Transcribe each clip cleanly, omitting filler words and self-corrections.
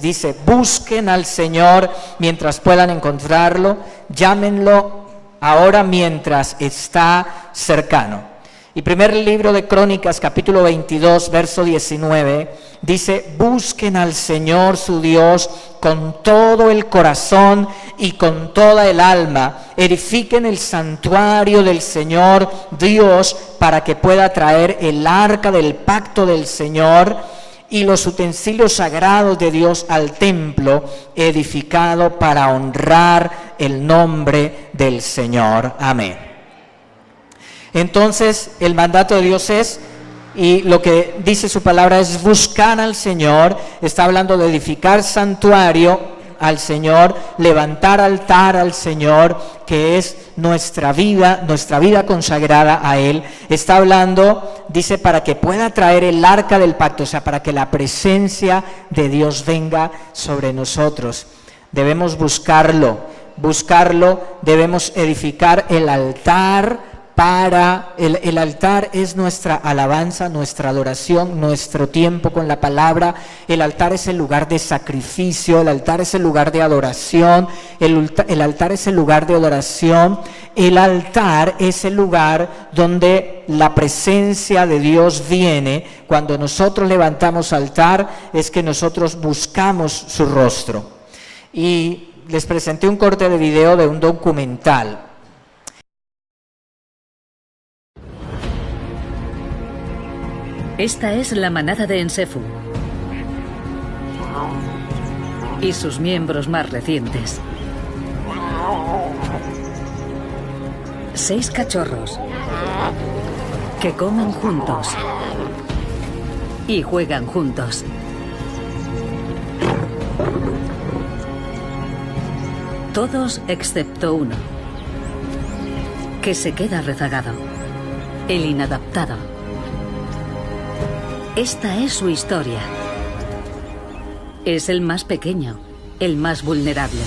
Dice, busquen al Señor mientras puedan encontrarlo, llámenlo ahora mientras está cercano. Y primer libro de Crónicas, capítulo 22, verso 19, dice, busquen al Señor su Dios con todo el corazón y con toda el alma, edifiquen el santuario del Señor Dios para que pueda traer el arca del pacto del Señor y los utensilios sagrados de Dios al templo edificado para honrar el nombre del Señor. Amén. Entonces el mandato de Dios es, y lo que dice su palabra es buscar al Señor. Está hablando de edificar santuario al Señor, levantar altar al Señor, que es nuestra vida consagrada a Él. Está hablando, dice, para que pueda traer el arca del pacto, o sea, para que la presencia de Dios venga sobre nosotros. Debemos buscarlo, debemos edificar el altar. El altar es nuestra alabanza, nuestra adoración, nuestro tiempo con la palabra. El altar es el lugar de sacrificio, el altar es el lugar de adoración, el altar es el lugar de adoración. El altar es el lugar donde la presencia de Dios viene. Cuando nosotros levantamos altar es que nosotros buscamos su rostro. Y les presenté un corte de video de un documental. Esta es la manada de Ensefu y sus miembros más recientes. 6 cachorros que comen juntos y juegan juntos. Todos excepto uno, que se queda rezagado, el inadaptado. Esta es su historia. Es el más pequeño, el más vulnerable.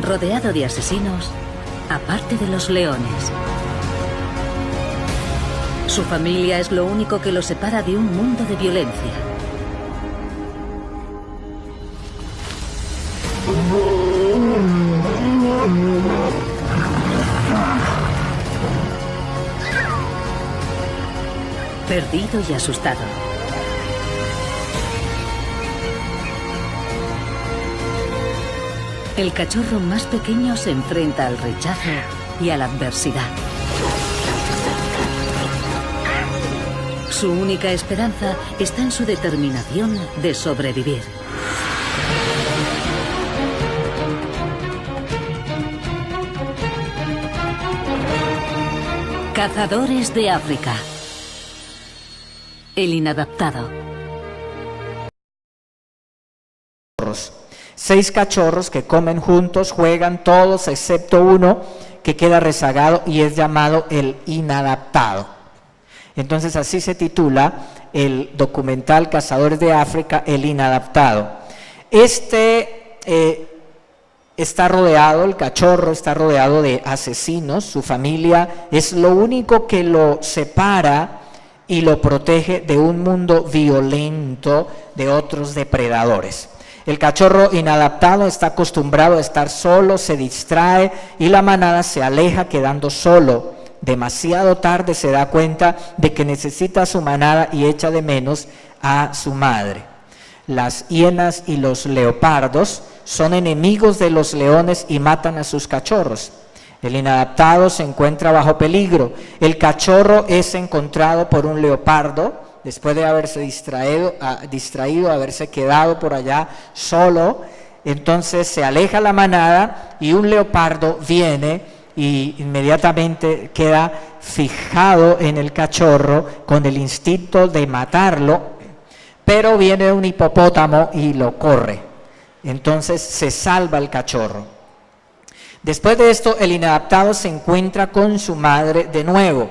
Rodeado de asesinos, aparte de los leones. Su familia es lo único que lo separa de un mundo de violencia. Perdido y asustado. El cachorro más pequeño se enfrenta al rechazo y a la adversidad. Su única esperanza está en su determinación de sobrevivir. Cazadores de África. El inadaptado. 6 cachorros que comen juntos, juegan todos excepto uno que queda rezagado y es llamado el inadaptado. Entonces así se titula el documental Cazadores de África, el inadaptado. Está rodeado, el cachorro está rodeado de asesinos, su familia es lo único que lo separa y lo protege de un mundo violento de otros depredadores. El cachorro inadaptado está acostumbrado a estar solo, se distrae y la manada se aleja quedando solo. Demasiado tarde se da cuenta de que necesita a su manada y echa de menos a su madre. Las hienas y los leopardos son enemigos de los leones y matan a sus cachorros. El inadaptado se encuentra bajo peligro. El cachorro es encontrado por un leopardo después de haberse distraído, haberse quedado por allá solo. Entonces se aleja la manada y un leopardo viene y inmediatamente queda fijado en el cachorro con el instinto de matarlo, pero viene un hipopótamo y lo corre. Entonces se salva el cachorro. Después de esto, el inadaptado se encuentra con su madre de nuevo.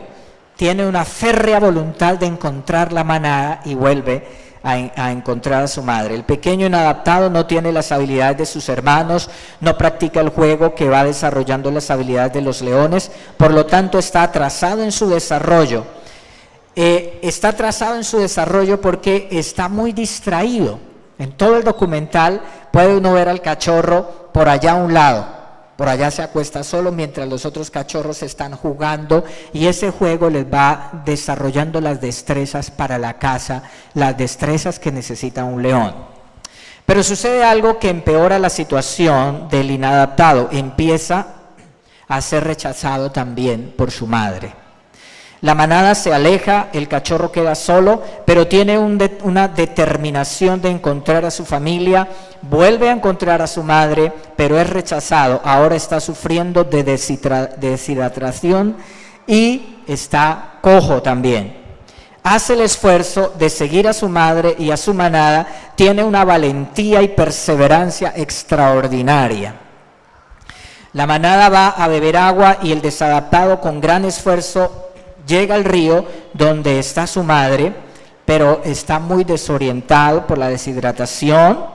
Tiene una férrea voluntad de encontrar la manada y vuelve a encontrar a su madre. El pequeño inadaptado no tiene las habilidades de sus hermanos, no practica el juego que va desarrollando las habilidades de los leones, por lo tanto está atrasado en su desarrollo. Está atrasado en su desarrollo porque está muy distraído. En todo el documental puede uno ver al cachorro por allá a un lado, por allá se acuesta solo mientras los otros cachorros están jugando, y ese juego les va desarrollando las destrezas para la caza, las destrezas que necesita un león. Pero sucede algo que empeora la situación del inadaptado, empieza a ser rechazado también por su madre. La manada se aleja, el cachorro queda solo, pero tiene una determinación de encontrar a su familia, vuelve a encontrar a su madre, pero es rechazado. Ahora está sufriendo de deshidratación y está cojo también. Hace el esfuerzo de seguir a su madre y a su manada, tiene una valentía y perseverancia extraordinaria. La manada va a beber agua y el desadaptado con gran esfuerzo llega al río donde está su madre, pero está muy desorientado por la deshidratación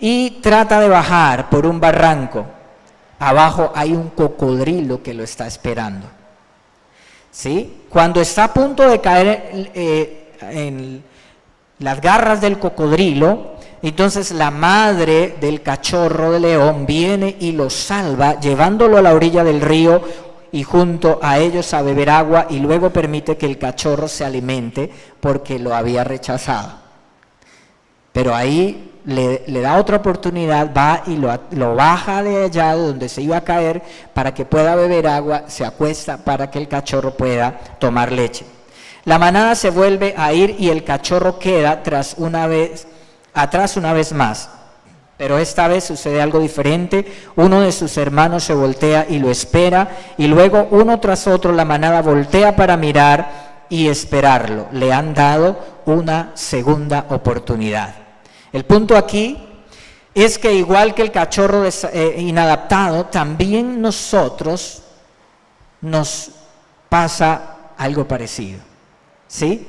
y trata de bajar por un barranco. Abajo hay un cocodrilo que lo está esperando. ¿Sí? Cuando está a punto de caer en las garras del cocodrilo, entonces la madre del cachorro de león viene y lo salva, llevándolo a la orilla del río y junto a ellos a beber agua, y luego permite que el cachorro se alimente porque lo había rechazado. Pero ahí le da otra oportunidad, va y lo baja de allá donde se iba a caer para que pueda beber agua, se acuesta para que el cachorro pueda tomar leche. La manada se vuelve a ir y el cachorro queda atrás una vez más. Pero esta vez sucede algo diferente. Uno de sus hermanos se voltea y lo espera, y luego uno tras otro la manada voltea para mirar y esperarlo. Le han dado una segunda oportunidad. El punto aquí es que igual que el cachorro inadaptado, también nosotros nos pasa algo parecido, ¿sí?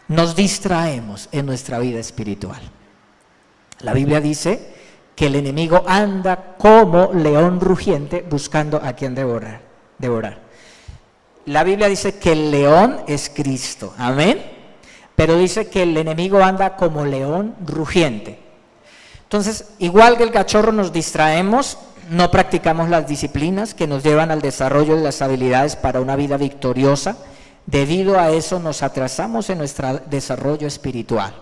Nos distraemos en nuestra vida espiritual. La Biblia dice que el enemigo anda como león rugiente buscando a quien devorar. La Biblia dice que el león es Cristo, amén, pero dice que el enemigo anda como león rugiente. Entonces, igual que el cachorro, nos distraemos, no practicamos las disciplinas que nos llevan al desarrollo de las habilidades para una vida victoriosa. Debido a eso nos atrasamos en nuestro desarrollo espiritual,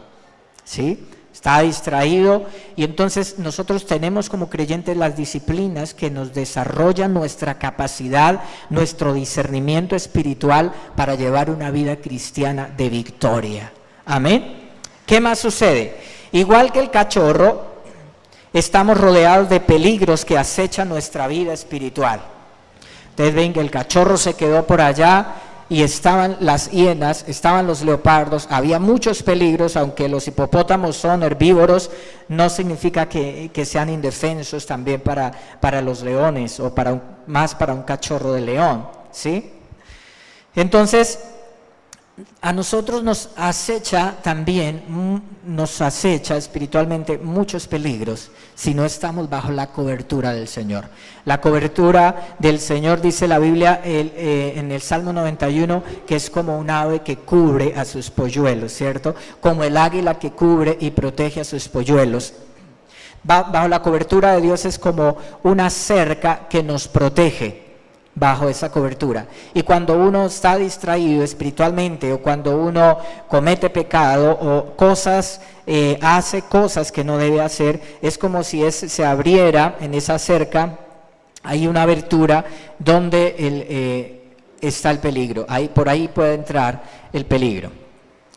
¿sí? Está distraído, y entonces nosotros tenemos como creyentes las disciplinas que nos desarrollan nuestra capacidad, nuestro discernimiento espiritual para llevar una vida cristiana de victoria. Amén. ¿Qué más sucede? Igual que el cachorro, estamos rodeados de peligros que acechan nuestra vida espiritual. Ustedes ven que el cachorro se quedó por allá, y estaban las hienas, estaban los leopardos, había muchos peligros. Aunque los hipopótamos son herbívoros, no significa que sean indefensos también para los leones, o más para un cachorro de león, ¿sí? Entonces, a nosotros nos acecha espiritualmente muchos peligros si no estamos bajo la cobertura del Señor. La cobertura del Señor, dice la Biblia en el Salmo 91, que es como un ave que cubre a sus polluelos, ¿cierto? Como el águila que cubre y protege a sus polluelos. Bajo la cobertura de Dios es como una cerca que nos protege. Bajo esa cobertura. Y cuando uno está distraído espiritualmente, o cuando uno comete pecado o hace cosas que no debe hacer, es como si se abriera en esa cerca, hay una abertura donde está el peligro. Por ahí puede entrar el peligro.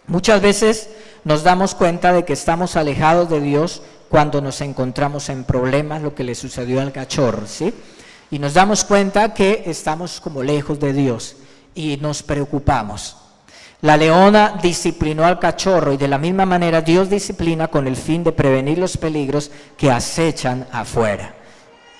Muchas veces nos damos cuenta de que estamos alejados de Dios cuando nos encontramos en problemas, lo que le sucedió al cachorro, ¿sí? Y nos damos cuenta que estamos como lejos de Dios y nos preocupamos. La leona disciplinó al cachorro, y de la misma manera Dios disciplina con el fin de prevenir los peligros que acechan afuera.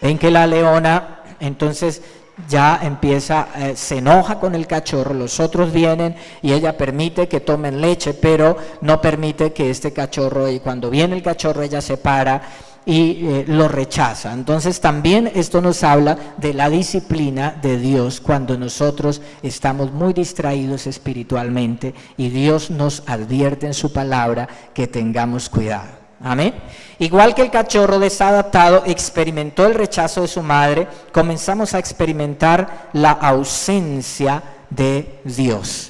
Ven que la leona entonces ya empieza, se enoja con el cachorro, los otros vienen y ella permite que tomen leche, pero no permite que este cachorro, y cuando viene el cachorro ella se para y lo rechaza. Entonces también esto nos habla de la disciplina de Dios cuando nosotros estamos muy distraídos espiritualmente y Dios nos advierte en su palabra que tengamos cuidado. Amén. Igual que el cachorro desadaptado experimentó el rechazo de su madre, comenzamos a experimentar la ausencia de Dios.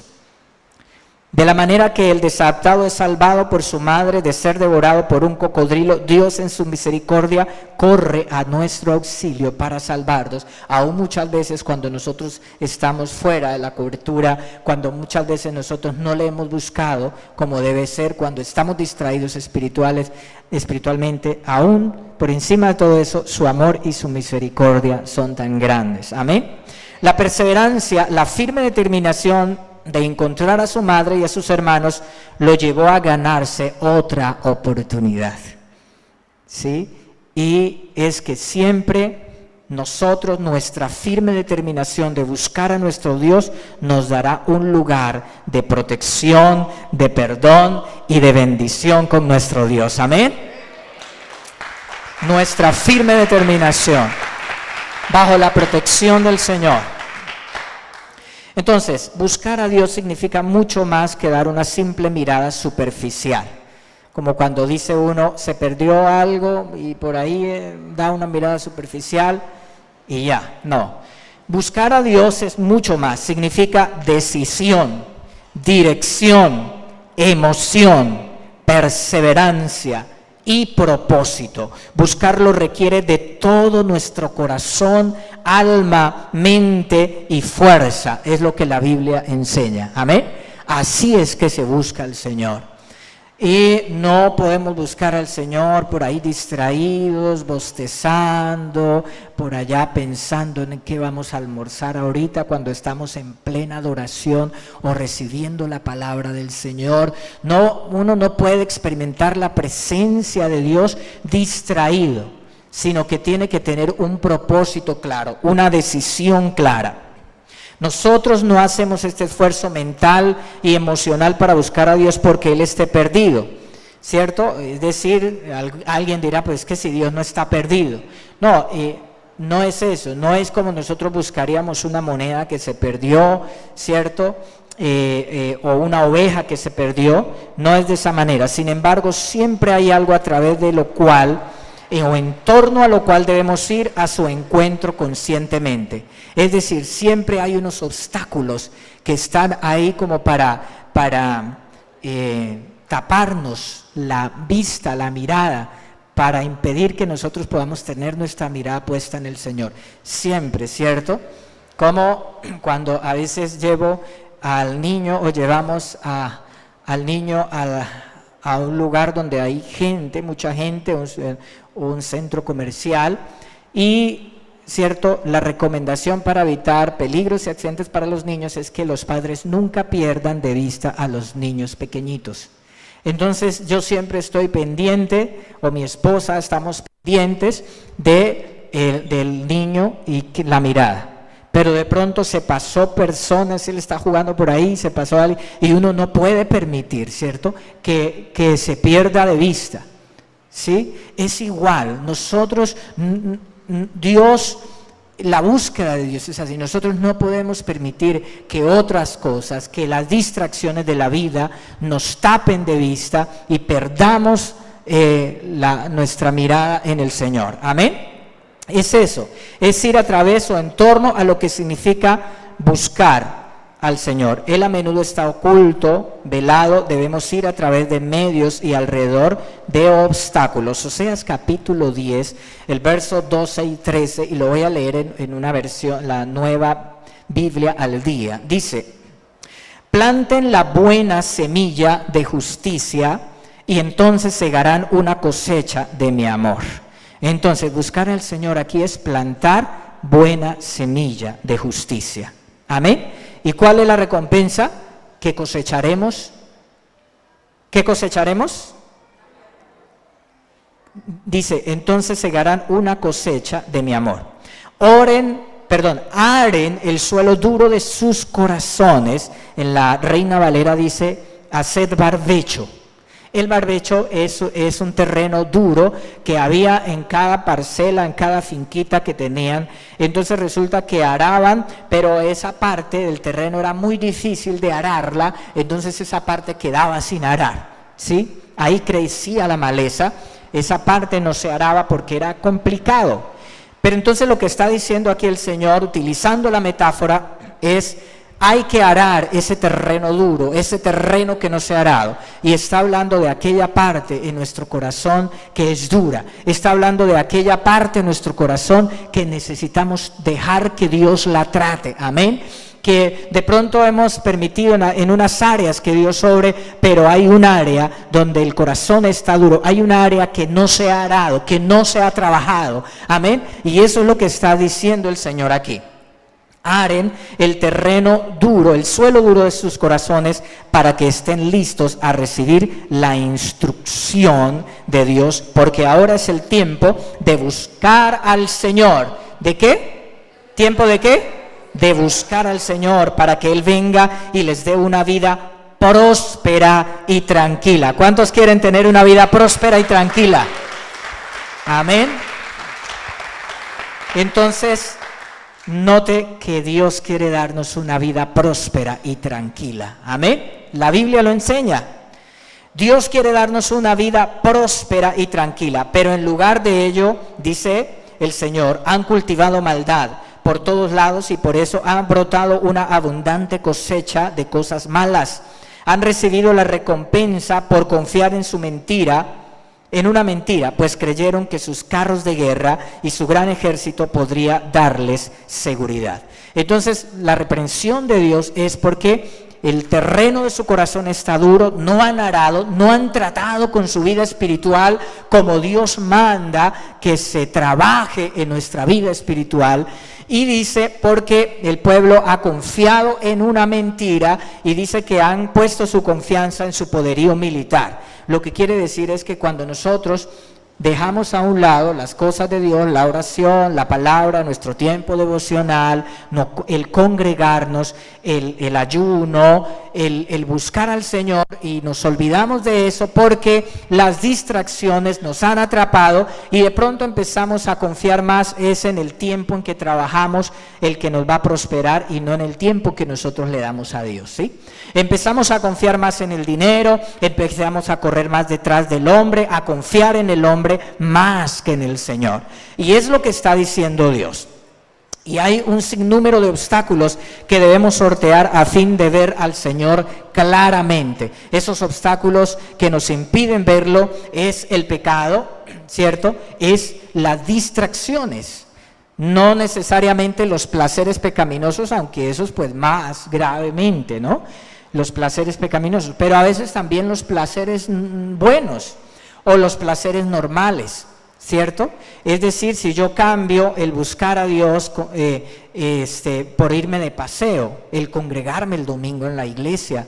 De la manera que el desadaptado es salvado por su madre de ser devorado por un cocodrilo, Dios en su misericordia corre a nuestro auxilio para salvarnos, aún muchas veces cuando nosotros estamos fuera de la cobertura, cuando muchas veces nosotros no le hemos buscado como debe ser, cuando estamos distraídos espiritualmente, aún por encima de todo eso, su amor y su misericordia son tan grandes. Amén. La perseverancia, la firme determinación de encontrar a su madre y a sus hermanos, lo llevó a ganarse otra oportunidad. ¿Sí? Y es que siempre nosotros, nuestra firme determinación de buscar a nuestro Dios, nos dará un lugar de protección, de perdón y de bendición con nuestro Dios. Amén. Nuestra firme determinación bajo la protección del Señor. Entonces, buscar a Dios significa mucho más que dar una simple mirada superficial. Como cuando dice uno, se perdió algo y por ahí da una mirada superficial y ya. No. Buscar a Dios es mucho más. Significa decisión, dirección, emoción, perseverancia y propósito. Buscarlo requiere de todo nuestro corazón, alma, mente y fuerza. Es lo que la Biblia enseña. Amén. Así es que se busca al Señor. Y no podemos buscar al Señor por ahí distraídos, bostezando, por allá pensando en qué vamos a almorzar ahorita cuando estamos en plena adoración o recibiendo la palabra del Señor. No, uno no puede experimentar la presencia de Dios distraído, sino que tiene que tener un propósito claro, una decisión clara. Nosotros no hacemos este esfuerzo mental y emocional para buscar a Dios porque Él esté perdido, ¿cierto? Es decir, alguien dirá, pues que si Dios no está perdido. No, no es eso, no es como nosotros buscaríamos una moneda que se perdió, ¿cierto? O una oveja que se perdió, no es de esa manera. Sin embargo, siempre hay algo a través de lo cual o en torno a lo cual debemos ir a su encuentro conscientemente. Es decir, siempre hay unos obstáculos que están ahí como para taparnos la vista, la mirada, para impedir que nosotros podamos tener nuestra mirada puesta en el Señor. Siempre, ¿cierto? Como cuando a veces llevo al niño o llevamos al niño a un lugar donde hay gente, mucha gente, un centro comercial y, cierto, la recomendación para evitar peligros y accidentes para los niños es que los padres nunca pierdan de vista a los niños pequeñitos. Entonces yo siempre estoy pendiente, o mi esposa estamos pendientes del niño y la mirada. Pero de pronto se pasó personas, él está jugando por ahí, se pasó alguien, y uno no puede permitir, ¿cierto?, que se pierda de vista, ¿sí? Es igual, nosotros, Dios, la búsqueda de Dios es así, nosotros no podemos permitir que otras cosas, que las distracciones de la vida nos tapen de vista y perdamos nuestra mirada en el Señor. Amén. Es eso, es ir a través o en torno a lo que significa buscar al Señor. Él a menudo está oculto, velado, debemos ir a través de medios y alrededor de obstáculos. Oseas capítulo 10, el verso 12 y 13, y lo voy a leer en una versión, la Nueva Biblia al Día. Dice: planten la buena semilla de justicia y entonces segarán una cosecha de mi amor. Entonces, buscar al Señor aquí es plantar buena semilla de justicia. Amén. ¿Y cuál es la recompensa? ¿Qué cosecharemos? ¿Qué cosecharemos? Dice, entonces segarán una cosecha de mi amor. Oren aren el suelo duro de sus corazones. En la Reina Valera dice, haced barbecho. El barbecho es un terreno duro que había en cada parcela, en cada finquita que tenían. Entonces resulta que araban, pero esa parte del terreno era muy difícil de ararla, entonces esa parte quedaba sin arar, ¿sí? Ahí crecía la maleza, esa parte no se araba porque era complicado. Pero entonces lo que está diciendo aquí el Señor, utilizando la metáfora, es: hay que arar ese terreno duro, ese terreno que no se ha arado. Y está hablando de aquella parte en nuestro corazón que es dura. Está hablando de aquella parte en nuestro corazón que necesitamos dejar que Dios la trate. Amén. Que de pronto hemos permitido en unas áreas que Dios obre, pero hay un área donde el corazón está duro, hay un área que no se ha arado, que no se ha trabajado. Amén. Y eso es lo que está diciendo el Señor aquí. Aren el terreno duro, el suelo duro de sus corazones, para que estén listos a recibir la instrucción de Dios, porque ahora es el tiempo de buscar al Señor. ¿De qué? ¿Tiempo de qué? De buscar al Señor para que Él venga y les dé una vida próspera y tranquila. ¿Cuántos quieren tener una vida próspera y tranquila? Amén. Entonces, note que Dios quiere darnos una vida próspera y tranquila. Amén. La Biblia lo enseña. Dios quiere darnos una vida próspera y tranquila, pero en lugar de ello, dice el Señor, han cultivado maldad por todos lados y por eso han brotado una abundante cosecha de cosas malas. Han recibido la recompensa por confiar en su mentira, en una mentira, pues creyeron que sus carros de guerra y su gran ejército podría darles seguridad. Entonces, la reprensión de Dios es porque el terreno de su corazón está duro, no han arado, no han tratado con su vida espiritual como Dios manda que se trabaje en nuestra vida espiritual. Y dice, porque el pueblo ha confiado en una mentira, y dice que han puesto su confianza en su poderío militar. Lo que quiere decir es que cuando nosotros dejamos a un lado las cosas de Dios, la oración, la palabra, nuestro tiempo devocional, el congregarnos, el ayuno, el buscar al Señor, y nos olvidamos de eso porque las distracciones nos han atrapado, y de pronto empezamos a confiar más es en el tiempo en que trabajamos el que nos va a prosperar y no en el tiempo que nosotros le damos a Dios, ¿sí? Empezamos a confiar más en el dinero, empezamos a correr más detrás del hombre, a confiar en el hombre más que en el Señor. Y es lo que está diciendo Dios. Y hay un sinnúmero de obstáculos que debemos sortear a fin de ver al Señor claramente. Esos obstáculos que nos impiden verlo es el pecado, ¿cierto? Es las distracciones. No necesariamente los placeres pecaminosos, aunque esos pues más gravemente, ¿no? Los placeres pecaminosos, pero a veces también los placeres buenos o los placeres normales, ¿cierto? Es decir, si yo cambio el buscar a Dios por irme de paseo, el congregarme el domingo en la iglesia,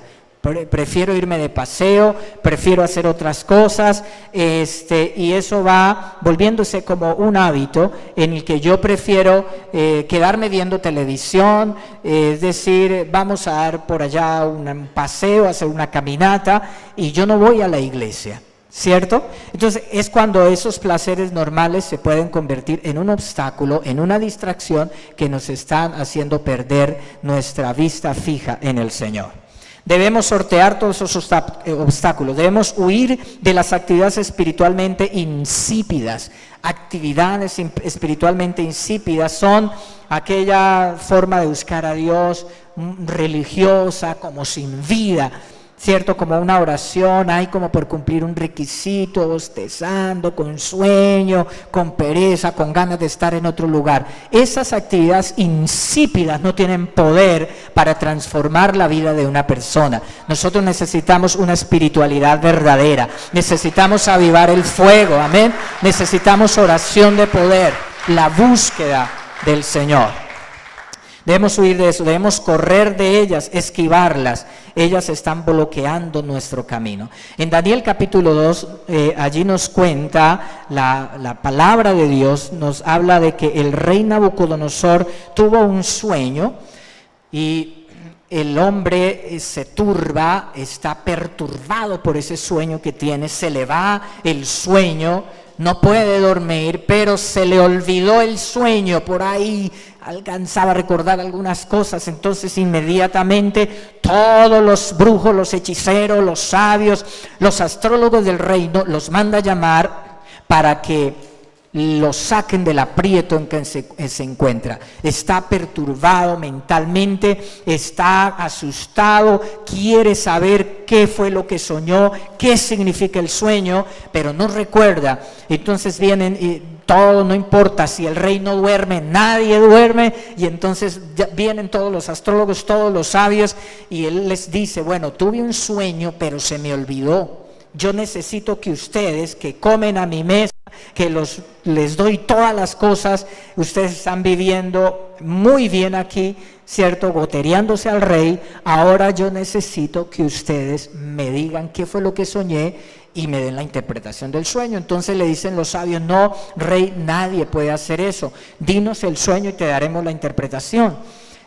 prefiero irme de paseo, prefiero hacer otras cosas, y eso va volviéndose como un hábito en el que yo prefiero quedarme viendo televisión, es decir, vamos a dar por allá un paseo, hacer una caminata, y yo no voy a la iglesia, ¿cierto? Entonces es cuando esos placeres normales se pueden convertir en un obstáculo, en una distracción que nos están haciendo perder nuestra vista fija en el Señor. Debemos sortear todos esos obstáculos, debemos huir de las actividades espiritualmente insípidas. Actividades espiritualmente insípidas son aquella forma de buscar a Dios religiosa, como sin vida, ¿cierto? Como una oración, hay como por cumplir un requisito, bostezando, con sueño, con pereza, con ganas de estar en otro lugar. Esas actividades insípidas no tienen poder para transformar la vida de una persona. Nosotros necesitamos una espiritualidad verdadera, necesitamos avivar el fuego, amén. Necesitamos oración de poder, la búsqueda del Señor. Debemos huir de eso, debemos correr de ellas, esquivarlas. Ellas están bloqueando nuestro camino. En Daniel capítulo 2, allí nos cuenta la palabra de Dios, nos habla de que el rey Nabucodonosor tuvo un sueño y el hombre se turba, está perturbado por ese sueño que tiene, se le va el sueño, no puede dormir, pero se le olvidó el sueño, por ahí alcanzaba a recordar algunas cosas. Entonces inmediatamente todos los brujos, los hechiceros, los sabios, los astrólogos del reino los manda a llamar para que lo saquen del aprieto en que se encuentra. Está perturbado mentalmente, está asustado, quiere saber qué fue lo que soñó, qué significa el sueño, pero no recuerda. Entonces vienen y todo, no importa si el rey no duerme, nadie duerme, y entonces ya vienen todos los astrólogos, todos los sabios, y él les dice, bueno, tuve un sueño, pero se me olvidó. Yo necesito que ustedes que comen a mi mesa, que les doy todas las cosas, ustedes están viviendo muy bien aquí, ¿cierto? Gotereándose al rey. Ahora yo necesito que ustedes me digan qué fue lo que soñé y me den la interpretación del sueño. Entonces le dicen los sabios, no, rey, nadie puede hacer eso. Dinos el sueño y te daremos la interpretación.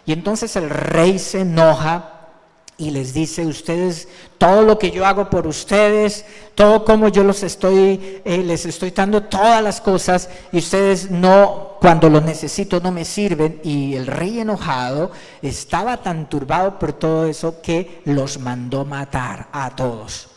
Y entonces el rey se enoja y les dice, ustedes, todo lo que yo hago por ustedes, todo como yo les estoy dando todas las cosas, y ustedes no, cuando lo necesito no me sirven. Y el rey enojado estaba tan turbado por todo eso que los mandó matar a todos.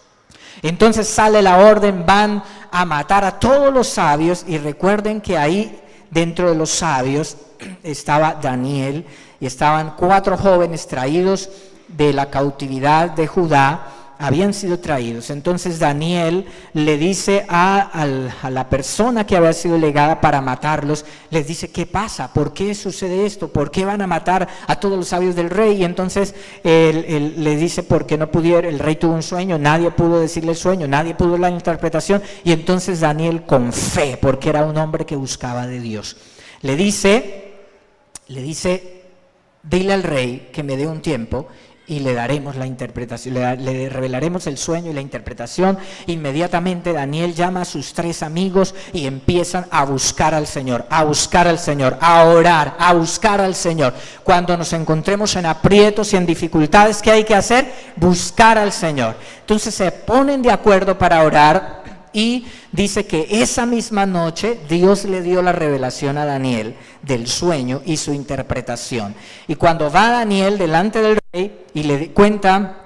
Entonces sale la orden, van a matar a todos los sabios, y recuerden que ahí dentro de los sabios estaba Daniel, y estaban 4 jóvenes traídos de la cautividad de Judá, habían sido traídos. Entonces Daniel le dice a la persona que había sido legada para matarlos, les dice, ¿qué pasa? ¿Por qué sucede esto? ¿Por qué van a matar a todos los sabios del rey? Y entonces él le dice, porque no pudieron, el rey tuvo un sueño, nadie pudo decirle el sueño, nadie pudo dar la interpretación. Y entonces Daniel, con fe, porque era un hombre que buscaba de Dios, le dice, dile al rey que me dé un tiempo y le daremos la interpretación, le revelaremos el sueño y la interpretación. Inmediatamente Daniel llama a sus 3 amigos y empiezan a buscar al Señor, a orar, a buscar al Señor. Cuando nos encontremos en aprietos y en dificultades, ¿qué hay que hacer? Buscar al Señor. Entonces se ponen de acuerdo para orar. Y dice que esa misma noche Dios le dio la revelación a Daniel del sueño y su interpretación. Y cuando va Daniel delante del rey y le cuenta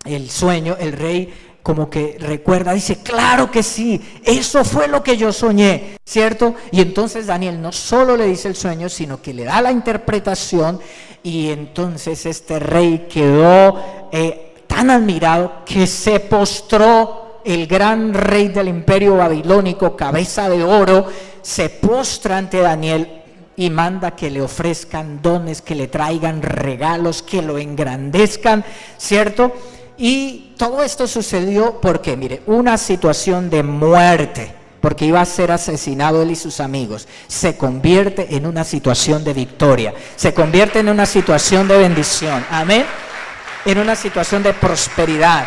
el sueño, el rey como que recuerda, dice, claro que sí, eso fue lo que yo soñé, ¿cierto? Y entonces Daniel no solo le dice el sueño, sino que le da la interpretación, y entonces este rey quedó tan admirado que se postró. El gran rey del imperio babilónico, cabeza de oro, se postra ante Daniel y manda que le ofrezcan dones, que le traigan regalos, que lo engrandezcan, ¿cierto? Y todo esto sucedió porque, mire, una situación de muerte, porque iba a ser asesinado él y sus amigos, se convierte en una situación de victoria, se convierte en una situación de bendición, amén, en una situación de prosperidad,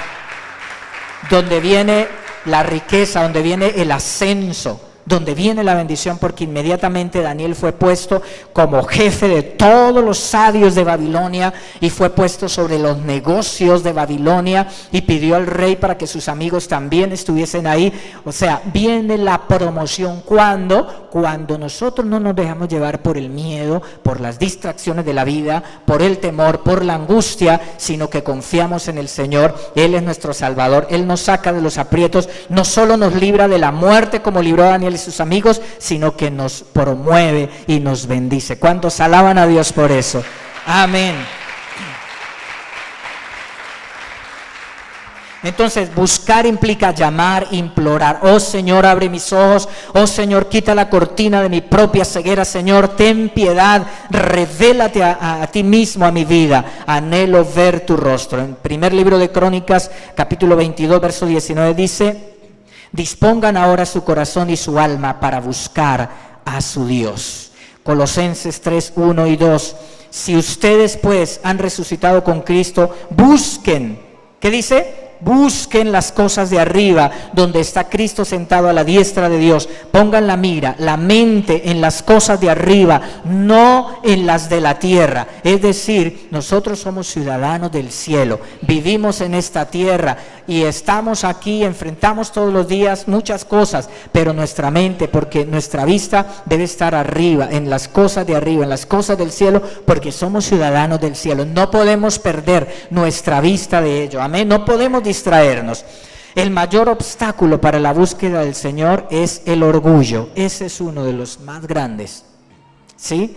donde viene la riqueza, donde viene el ascenso, donde viene la bendición, porque inmediatamente Daniel fue puesto como jefe de todos los sabios de Babilonia y fue puesto sobre los negocios de Babilonia y pidió al rey para que sus amigos también estuviesen ahí. O sea, viene la promoción cuando nosotros no nos dejamos llevar por el miedo, por las distracciones de la vida, por el temor, por la angustia, sino que confiamos en el Señor. Él es nuestro Salvador, Él nos saca de los aprietos, no solo nos libra de la muerte como libró a Daniel y sus amigos, sino que nos promueve y nos bendice. ¿Cuántos alaban a Dios por eso? Amén. Entonces, buscar implica llamar, implorar. Oh Señor, abre mis ojos. Oh Señor, quita la cortina de mi propia ceguera. Señor, ten piedad. Revélate a ti mismo a mi vida. Anhelo ver tu rostro. En primer libro de Crónicas, capítulo 22, verso 19 dice: dispongan ahora su corazón y su alma para buscar a su Dios. Colosenses 3, 1 y 2. si ustedes pues han resucitado con Cristo, busquen, ¿qué dice? Busquen las cosas de arriba, donde está Cristo sentado a la diestra de Dios. Pongan la mira, la mente en las cosas de arriba, no en las de la tierra. Es decir, nosotros somos ciudadanos del cielo, vivimos en esta tierra y estamos aquí, enfrentamos todos los días muchas cosas, pero nuestra mente, porque nuestra vista debe estar arriba, en las cosas de arriba, en las cosas del cielo, porque somos ciudadanos del cielo. No podemos perder nuestra vista de ello, amén. No podemos distraernos. El mayor obstáculo para la búsqueda del Señor es el orgullo. Ese es uno de los más grandes, ¿sí?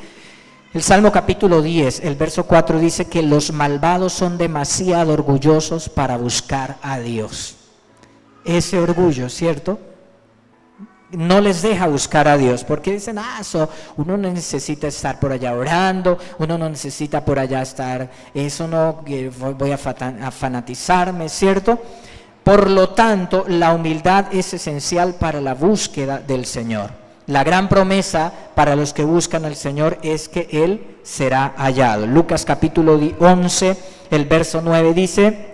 El Salmo capítulo 10, el verso 4 dice que los malvados son demasiado orgullosos para buscar a Dios. Ese orgullo, ¿cierto?, no les deja buscar a Dios, porque dicen, uno no necesita estar por allá orando, uno no necesita por allá estar, eso no, voy a fanatizarme, ¿cierto? Por lo tanto, la humildad es esencial para la búsqueda del Señor. La gran promesa para los que buscan al Señor es que Él será hallado. Lucas capítulo 11, el verso 9 dice,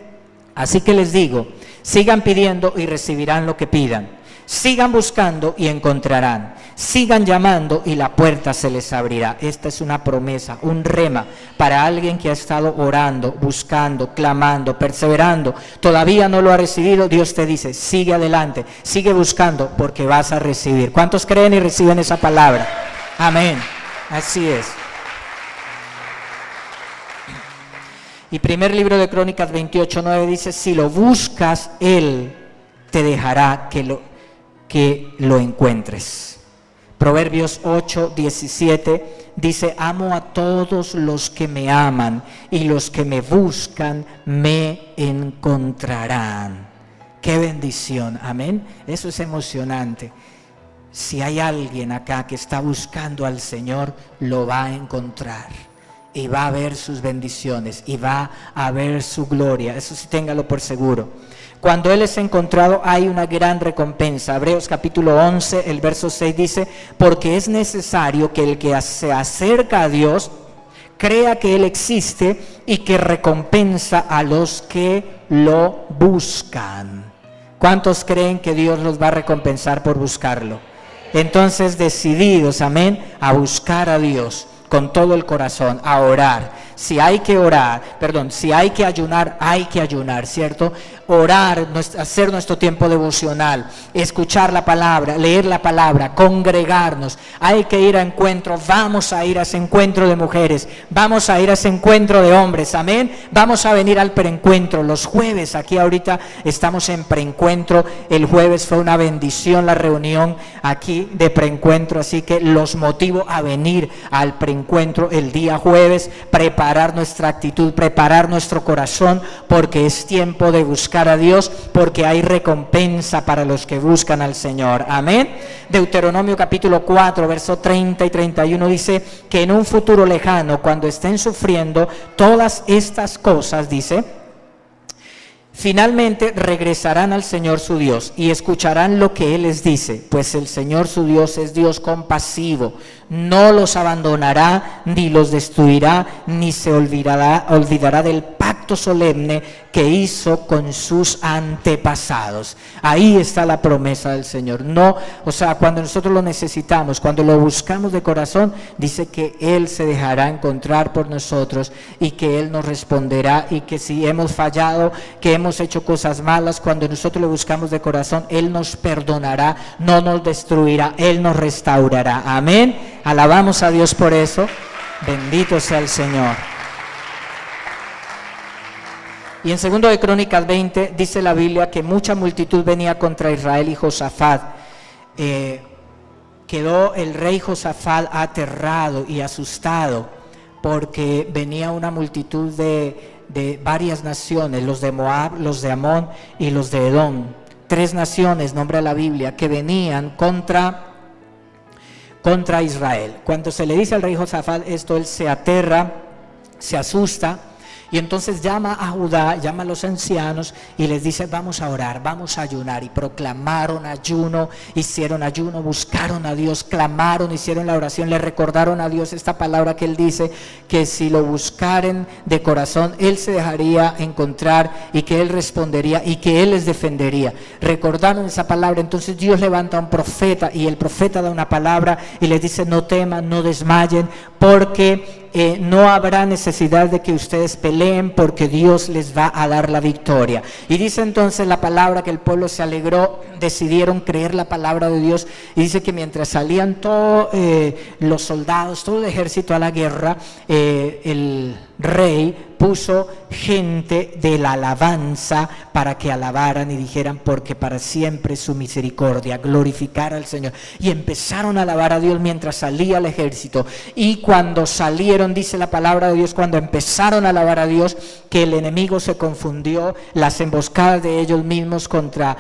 así que les digo, sigan pidiendo y recibirán lo que pidan. Sigan buscando y encontrarán. Sigan llamando y la puerta se les abrirá. Esta es una promesa, un rema para alguien que ha estado orando, buscando, clamando, perseverando. Todavía no lo ha recibido. Dios te dice, sigue adelante, sigue buscando porque vas a recibir. ¿Cuántos creen y reciben esa palabra? Amén. Así es. Y primer libro de Crónicas 28:9 dice, si lo buscas, Él te dejará que lo encuentres. Proverbios 8:17 dice, amo a todos los que me aman y los que me buscan me encontrarán. Qué bendición, amén. Eso es emocionante. Si hay alguien acá que está buscando al Señor, lo va a encontrar y va a ver sus bendiciones y va a ver su gloria. Eso sí, téngalo por seguro. Cuando Él es encontrado hay una gran recompensa. Hebreos capítulo 11, el verso 6 dice, porque es necesario que el que se acerca a Dios crea que Él existe y que recompensa a los que lo buscan. ¿Cuántos creen que Dios los va a recompensar por buscarlo? Entonces, decididos, amén, a buscar a Dios con todo el corazón, a orar. Si hay que ayunar, ¿cierto? Orar, hacer nuestro tiempo devocional, escuchar la palabra, leer la palabra, congregarnos. Hay que ir a encuentro, vamos a ir a ese encuentro de mujeres, vamos a ir a ese encuentro de hombres, amén. Vamos a venir al preencuentro los jueves. Aquí ahorita estamos en preencuentro. El jueves fue una bendición la reunión aquí de preencuentro, así que los motivo a venir al preencuentro el día jueves, preparar nuestra actitud, preparar nuestro corazón, porque es tiempo de buscar a Dios, porque hay recompensa para los que buscan al Señor, amén. Deuteronomio capítulo 4, verso 30 y 31 dice que en un futuro lejano, cuando estén sufriendo todas estas cosas, dice, finalmente regresarán al Señor su Dios y escucharán lo que Él les dice, pues el Señor su Dios es Dios compasivo, no los abandonará, ni los destruirá, ni se olvidará del pacto solemne que hizo con sus antepasados. Ahí está la promesa del Señor. No, cuando nosotros lo necesitamos, cuando lo buscamos de corazón, dice que Él se dejará encontrar por nosotros y que Él nos responderá, y que si hemos fallado, que hemos hecho cosas malas, cuando nosotros lo buscamos de corazón, Él nos perdonará, no nos destruirá, Él nos restaurará. Amén. Alabamos a Dios por eso. Bendito sea el Señor. Y en 2 de Crónicas 20 dice la Biblia que mucha multitud venía contra Israel y Josafat. Quedó el rey Josafat aterrado y asustado porque venía una multitud de varias naciones, los de Moab, los de Amón y los de Edom. 3 naciones, nombra la Biblia, que venían contra Israel. Cuando se le dice al rey Josafat esto, él se aterra, se asusta. Y entonces llama a Judá, llama a los ancianos y les dice: vamos a orar, vamos a ayunar. Y proclamaron ayuno, hicieron ayuno, buscaron a Dios, clamaron, hicieron la oración, le recordaron a Dios esta palabra que Él dice, que si lo buscaren de corazón, Él se dejaría encontrar y que Él respondería y que Él les defendería. Recordaron esa palabra. Entonces Dios levanta a un profeta y el profeta da una palabra y les dice: no teman, no desmayen, porque no habrá necesidad de que ustedes peleen, porque Dios les va a dar la victoria. Y dice entonces la palabra que el pueblo se alegró, decidieron creer la palabra de Dios, y dice que mientras salían todos los soldados, todo el ejército a la guerra, el rey puso gente de la alabanza para que alabaran y dijeran: porque para siempre es su misericordia, glorificar al Señor. Y empezaron a alabar a Dios mientras salía el ejército. Y cuando salieron, dice la palabra de Dios, cuando empezaron a alabar a Dios, que el enemigo se confundió, las emboscadas de ellos mismos contra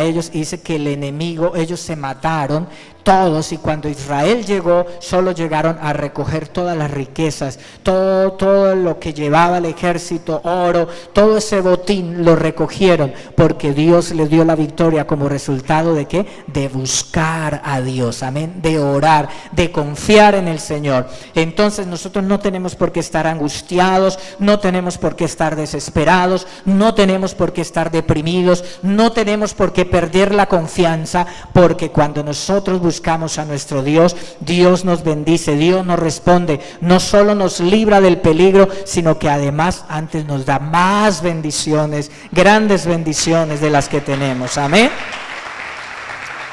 ellos, y dice que el enemigo, ellos se mataron todos, y cuando Israel llegó, solo llegaron a recoger todas las riquezas, todo lo que llevaba el ejército, oro, todo ese botín lo recogieron, porque Dios les dio la victoria como resultado de ¿qué? De buscar a Dios, amén, de orar, de confiar en el Señor. Entonces nosotros no tenemos por qué estar angustiados, no tenemos por qué estar desesperados, no tenemos por qué estar deprimidos, no tenemos por qué perder la confianza, porque cuando nosotros buscamos a nuestro Dios, Dios nos bendice, Dios nos responde, no solo nos libra del peligro, sino que además antes nos da más bendiciones, grandes bendiciones de las que tenemos, amén.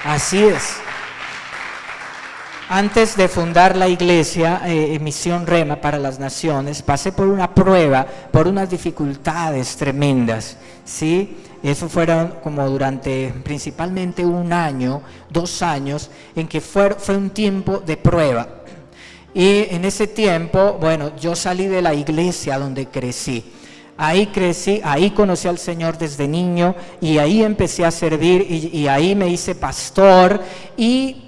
Así es. Antes de fundar la iglesia, Misión Rema para las Naciones, pasé por una prueba, por unas dificultades tremendas, ¿sí? Eso fueron como durante principalmente 1 año, 2 años, en que fue un tiempo de prueba. Y en ese tiempo, bueno, yo salí de la iglesia donde crecí. Ahí crecí, ahí conocí al Señor desde niño, y ahí empecé a servir, y ahí me hice pastor, y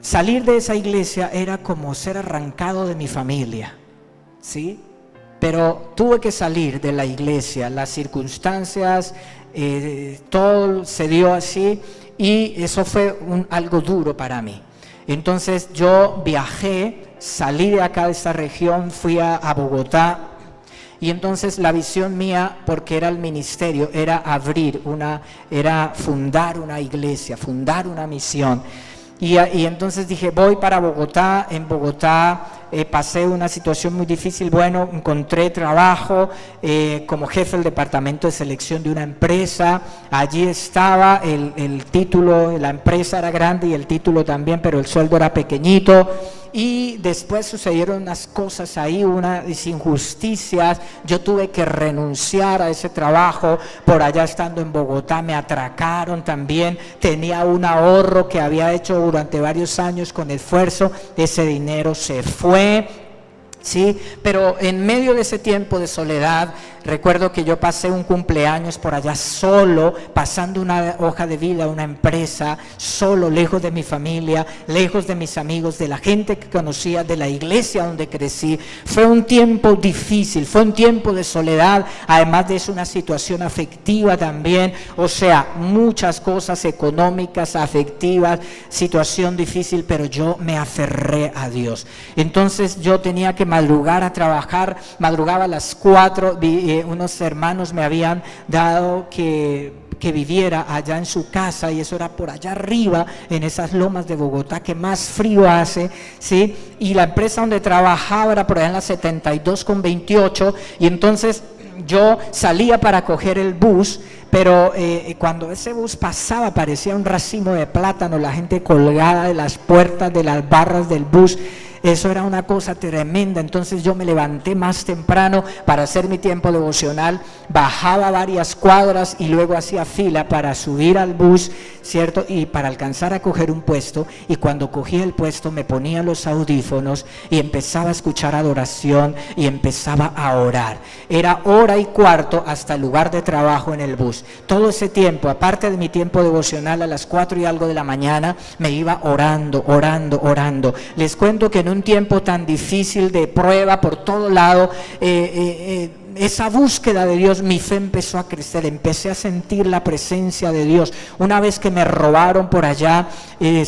salir de esa iglesia era como ser arrancado de mi familia, ¿sí? Pero tuve que salir de la iglesia, las circunstancias, todo se dio así, y eso fue algo duro para mí. Entonces yo viajé, salí de acá de esta región, fui a Bogotá, y entonces la visión mía, porque era el ministerio, era era fundar una iglesia, fundar una misión. Y entonces dije: voy para Bogotá. En Bogotá pasé una situación muy difícil. Bueno, encontré trabajo como jefe del departamento de selección de una empresa. Allí estaba el título, la empresa era grande y el título también, pero el sueldo era pequeñito. Y después sucedieron unas cosas ahí, unas injusticias. Yo tuve que renunciar a ese trabajo. Por allá, estando en Bogotá, me atracaron también. Tenía un ahorro que había hecho durante varios años con esfuerzo. Ese dinero se fue, ¿sí? Pero en medio de ese tiempo de soledad, recuerdo que yo pasé un cumpleaños por allá solo, pasando una hoja de vida a una empresa, solo, lejos de mi familia, lejos de mis amigos, de la gente que conocía, de la iglesia donde crecí. Fue un tiempo difícil, fue un tiempo de soledad, además de eso una situación afectiva también, o sea, muchas cosas económicas, afectivas, situación difícil, pero yo me aferré a Dios. Entonces yo tenía que madrugar a trabajar, madrugaba a las 4, unos hermanos me habían dado que viviera allá en su casa, y eso era por allá arriba, en esas lomas de Bogotá que más frío hace, ¿sí? Y la empresa donde trabajaba era por allá en la 72 con 28, y entonces yo salía para coger el bus, pero cuando ese bus pasaba parecía un racimo de plátano, la gente colgada de las puertas, de las barras del bus. Eso era una cosa tremenda. Entonces yo me levanté más temprano para hacer mi tiempo devocional, bajaba varias cuadras y luego hacía fila para subir al bus, ¿cierto? Y para alcanzar a coger un puesto, y cuando cogía el puesto me ponía los audífonos y empezaba a escuchar adoración y empezaba a orar. Era 1:15 hasta el lugar de trabajo en el bus. Todo ese tiempo, aparte de mi tiempo devocional, a las 4 y algo de la mañana, me iba orando. Les cuento que en un tiempo tan difícil de prueba por todo lado, esa búsqueda de Dios, mi fe empezó a crecer, empecé a sentir la presencia de Dios. Una vez que me robaron por allá, el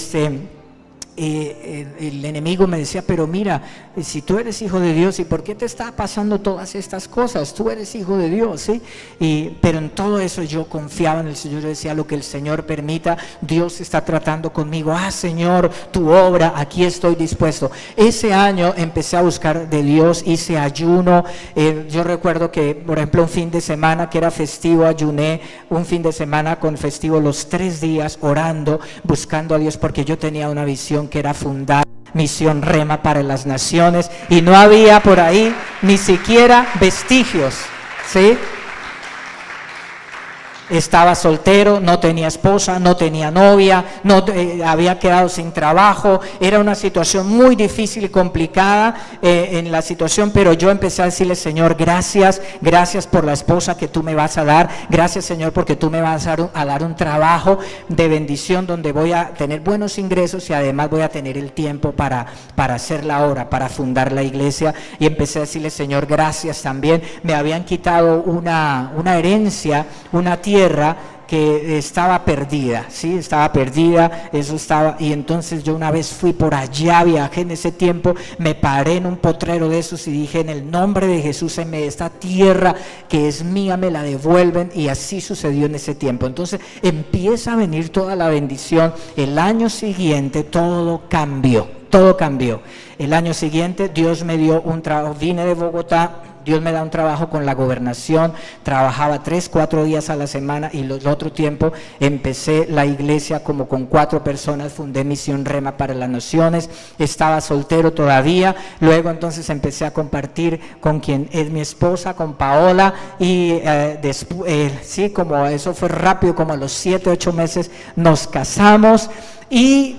enemigo me decía, pero mira, si tú eres hijo de Dios, ¿y por qué te está pasando todas estas cosas? Tú eres hijo de Dios, ¿sí? Pero en todo eso yo confiaba en el Señor. Yo decía, lo que el Señor permita, Dios está tratando conmigo. Señor, tu obra, aquí estoy dispuesto. Ese año empecé a buscar de Dios, hice ayuno. Yo recuerdo que, por ejemplo, un fin de semana que era festivo, ayuné un fin de semana con festivo los 3 días orando, buscando a Dios, porque yo tenía una visión que era fundar Misión Rema para las naciones, y no había por ahí ni siquiera vestigios, ¿sí? Estaba soltero, no tenía esposa, no tenía novia, había quedado sin trabajo. Era una situación muy difícil y complicada en la situación, pero yo empecé a decirle, Señor, gracias por la esposa que tú me vas a dar. Gracias, Señor, porque tú me vas a dar un trabajo de bendición donde voy a tener buenos ingresos y además voy a tener el tiempo para hacer la obra, para fundar la iglesia. Y empecé a decirle, Señor, gracias también. Me habían quitado una herencia, una tierra que estaba perdida, ¿sí? Estaba perdida, y entonces yo una vez fui por allá, viajé en ese tiempo, me paré en un potrero de esos y dije, en el nombre de Jesús, esta tierra que es mía me la devuelven, y así sucedió en ese tiempo. Entonces empieza a venir toda la bendición. El año siguiente todo cambió. El año siguiente Dios me dio un trabajo, vine de Bogotá. Dios me da un trabajo con la gobernación, trabajaba 3-4 días a la semana, y el otro tiempo empecé la iglesia como con 4 personas, fundé Misión Rema para las Naciones. Estaba soltero todavía. Luego entonces empecé a compartir con quien es mi esposa, con Paola, y sí, como eso fue rápido, como a los 7-8 meses nos casamos y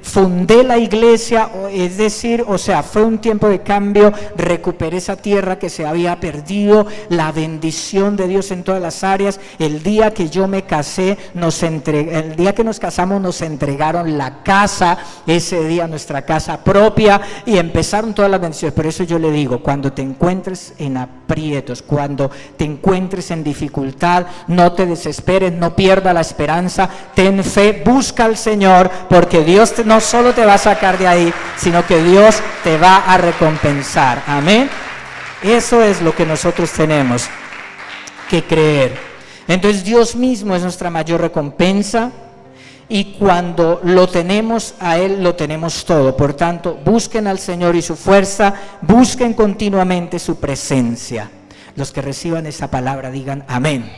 fundé la iglesia. Es decir, fue un tiempo de cambio. Recuperé esa tierra que se había perdido, la bendición de Dios en todas las áreas. El día que yo me casé, el día que nos casamos, nos entregaron la casa, ese día nuestra casa propia, y empezaron todas las bendiciones. Por eso yo le digo, cuando te encuentres en aprietos, cuando te encuentres en dificultad, no te desesperes, no pierdas la esperanza, ten fe, busca al Señor, porque Dios no solo te va a sacar de ahí, sino que Dios te va a recompensar. Amén. Eso es lo que nosotros tenemos que creer. Entonces Dios mismo es nuestra mayor recompensa, y cuando lo tenemos a Él, lo tenemos todo. Por tanto, busquen al Señor y su fuerza, busquen continuamente su presencia. Los que reciban esta palabra digan amén.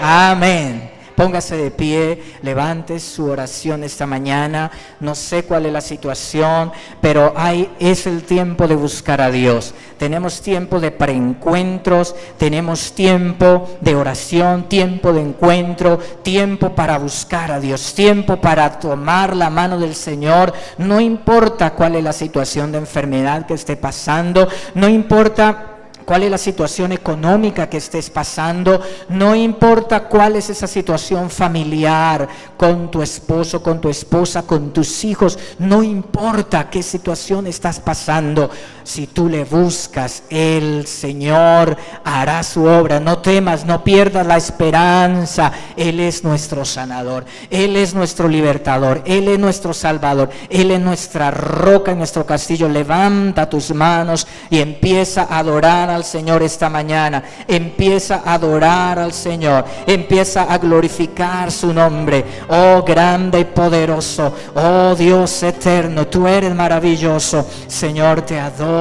Amén. Póngase de pie, levante su oración esta mañana. No sé cuál es la situación, pero es el tiempo de buscar a Dios. Tenemos tiempo de preencuentros, tenemos tiempo de oración, tiempo de encuentro, tiempo para buscar a Dios, tiempo para tomar la mano del Señor. No importa cuál es la situación de enfermedad que esté pasando, no importa cuál es la situación económica que estés pasando, no importa cuál es esa situación familiar con tu esposo, con tu esposa, con tus hijos, no importa qué situación estás pasando. Si tú le buscas, el Señor hará su obra. No temas, no pierdas la esperanza. Él es nuestro sanador, Él es nuestro libertador, Él es nuestro salvador, Él es nuestra roca y nuestro castillo. Levanta tus manos y empieza a adorar al Señor esta mañana. Empieza a adorar al Señor, empieza a glorificar su nombre. Oh grande y poderoso, oh Dios eterno, tú eres maravilloso. Señor, te adoro.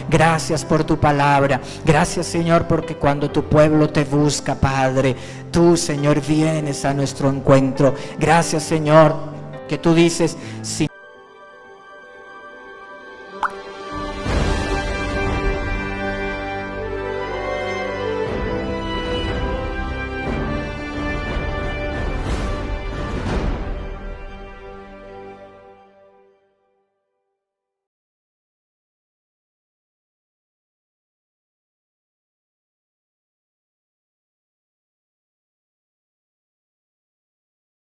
Gracias por tu palabra. Gracias, Señor, porque cuando tu pueblo te busca, Padre, tú, Señor, vienes a nuestro encuentro. Gracias, Señor, que tú dices, si